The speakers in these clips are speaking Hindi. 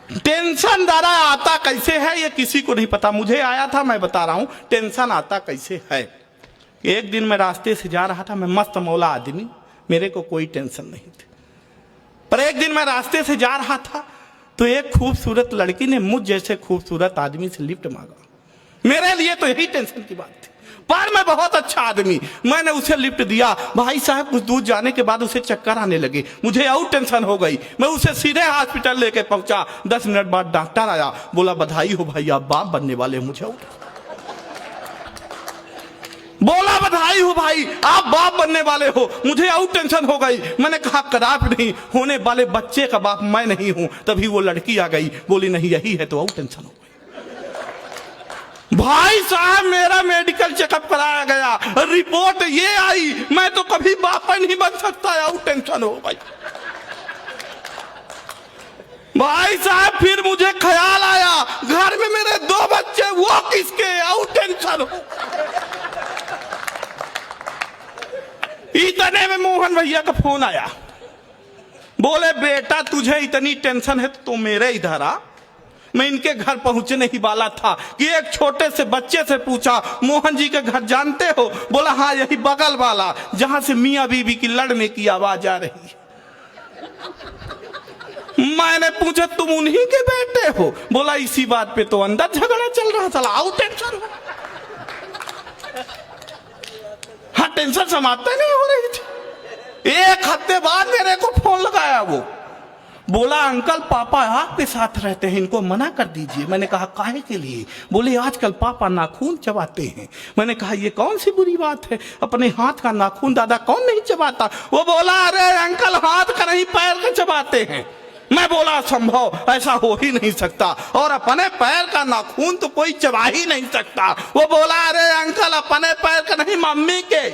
टेंशन दादा आता कैसे है ये किसी को नहीं पता, मुझे आया था, मैं बता रहा हूं टेंशन आता कैसे है। एक दिन मैं रास्ते से जा रहा था, मैं मस्त मौला आदमी, मेरे को कोई टेंशन नहीं थी। पर एक दिन मैं रास्ते से जा रहा था तो एक खूबसूरत लड़की ने मुझ जैसे खूबसूरत आदमी से लिफ्ट मांगा। मेरे लिए तो यही टेंशन की बात थी, पर मैं बहुत अच्छा आदमी, मैंने उसे लिफ्ट दिया। भाई साहब कुछ दूर जाने के बाद उसे चक्कर आने लगे, मुझे और टेंशन हो गई। मैं उसे सीधे हॉस्पिटल लेके पहुंचा। 10 मिनट बाद डॉक्टर आया, बोला बधाई हो भाई आप बाप बनने वाले हो। मुझे बोला बधाई हो भाई आप बाप बनने वाले हो। मुझे और टेंशन हो गई। मैंने कहा खराब नहीं, होने वाले बच्चे का बाप मैं नहीं हूं। तभी वो लड़की आ गई, बोली नहीं यही है, तो और टेंशन हो गई। भाई साहब मेरा मेडिकल चेकअप कराया गया, रिपोर्ट ये आई मैं तो कभी बाप नहीं बन सकता, और टेंशन हो गई। भाई साहब फिर मुझे ख्याल आया घर में मेरे 2 बच्चे, वो किसके, और टेंशन हो। इतने में मोहन भैया का फोन आया, बोले बेटा तुझे इतनी टेंशन है तो मेरे इधर आ। मैं इनके घर पहुंचने ही वाला था कि एक छोटे से बच्चे से पूछा मोहन जी के घर जानते हो? बोला हाँ यही बगल वाला, जहां से मियां बीबी की लड़ने की आवाज आ रही है। मैंने पूछा तुम उन्हीं के बेटे हो? बोला इसी बात पे तो अंदर झगड़ा चल रहा था, आओ टेंशन हो। हाँ टेंशन समाप्त नहीं हो रही थी। एक हफ्ते बाद मेरे को फोन लगाया वो, बोला अंकल पापा आपके साथ रहते हैं, इनको मना कर दीजिए। मैंने कहा काहे के लिए? बोले आजकल पापा नाखून चबाते हैं। मैंने कहा ये कौन सी बुरी बात है, अपने हाथ का नाखून दादा कौन नहीं चबाता? वो बोला अरे अंकल हाथ का नहीं पैर का चबाते हैं। मैं बोला संभव ऐसा हो ही नहीं सकता, और अपने पैर का नाखून तो कोई चबा ही नहीं सकता। वो बोला अरे अंकल अपने पैर का नहीं मम्मी के।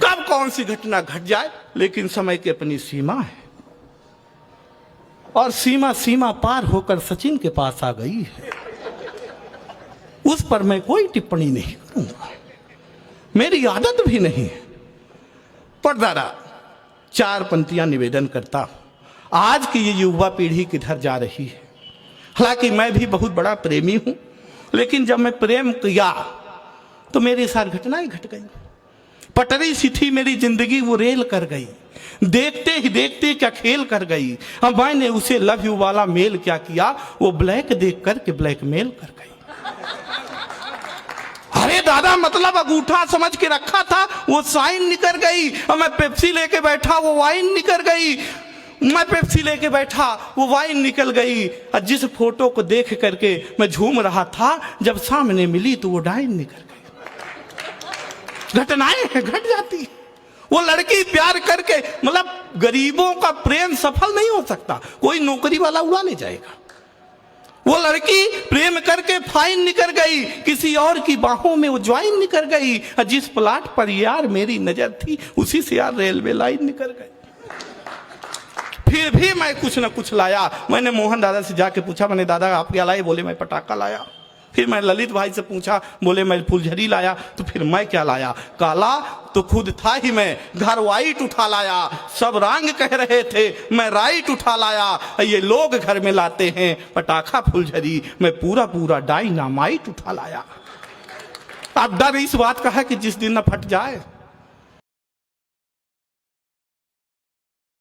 कब कौन सी घटना घट जाए, लेकिन समय की अपनी सीमा है, और सीमा पार होकर सचिन के पास आ गई है। उस पर मैं कोई टिप्पणी नहीं करूंगा, मेरी आदत भी नहीं है। पर दादा 4 पंक्तियां निवेदन करता हूं। आज की ये युवा पीढ़ी किधर जा रही है? हालांकि मैं भी बहुत बड़ा प्रेमी हूं, लेकिन जब मैं प्रेम किया तो मेरे साथ घटनाएं घट गई। पटरी सी थी मेरी जिंदगी, वो रेल कर गई। देखते ही देखते क्या खेल कर गई। अब मैंने उसे लव यू वाला मेल क्या किया, वो ब्लैक देख करके ब्लैकमेल कर गई। अरे दादा मतलब अंगूठा समझ के रखा था, वो साइन निकल गई। और मैं पेप्सी लेके बैठा, वो वाइन निकल गई। मैं पेप्सी लेके बैठा, वो वाइन निकल गई। और जिस फोटो को देख करके मैं झूम रहा था, जब सामने मिली तो वो डाइन निकल गई। घटनाएं घट जाती। वो लड़की प्यार करके, मतलब गरीबों का प्रेम सफल नहीं हो सकता, कोई नौकरी वाला उड़ा ले जाएगा। वो लड़की प्रेम करके फाइन निकल गई, किसी और की बाहों में वो ज्वाइन निकल गई। जिस प्लाट पर यार मेरी नजर थी, उसी से यार रेलवे लाइन निकल गई। फिर भी मैं कुछ न कुछ लाया। मैंने मोहन दादा से जाके पूछा, मैंने दादा आप क्या लाए? बोले मैं पटाखा लाया। फिर मैं ललित भाई से पूछा, बोले मैं फुलझड़ी लाया। तो फिर मैं क्या लाया? काला तो खुद था ही मैं, घर वाइट उठा लाया। सब रंग कह रहे थे, मैं राइट उठा लाया। ये लोग घर में लाते हैं पटाखा फुलझड़ी, मैं पूरा डायनामाइट उठा लाया। अब डर इस बात का है कि जिस दिन न फट जाए।